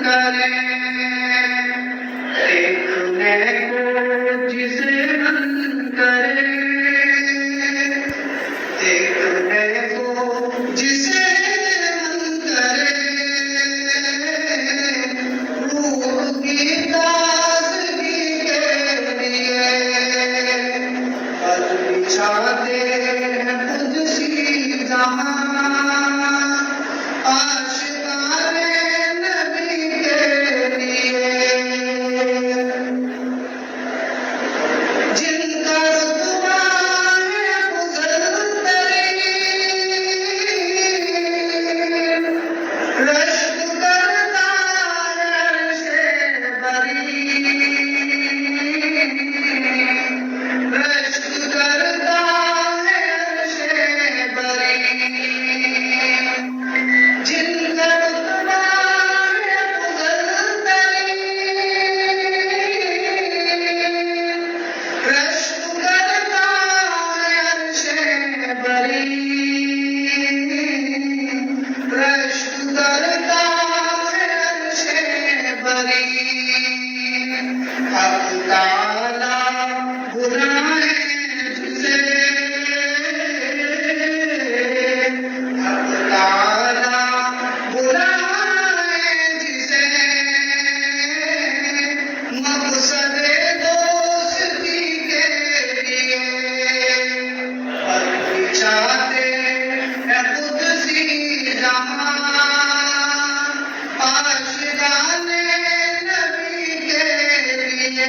करें, देखने को जिसे मन करे, देखने को जिसे मन करे, रूह की ताज़गी के लिए पल बिछाते हैं खुद सी जहां, आशिकाने नबी के लिए, जिनका रुतबा है अफ़ज़ल तरीन, रश्क करता है अर्शे बरी, रश्क करता है अर्शे बरी, जिनका रुतबा है अफ़ज़ल तरीन, रश्क करता है अर्शे बरी, रश्क करता है अर्शे बरी। हक़ ताला बुलाए जिसे, हक़ ताला बुलाए जिसे, मक़सदे दोस्ती के लिए पल बिछाते हैं खुद सी जहां, आशिकाने नबी के लिए।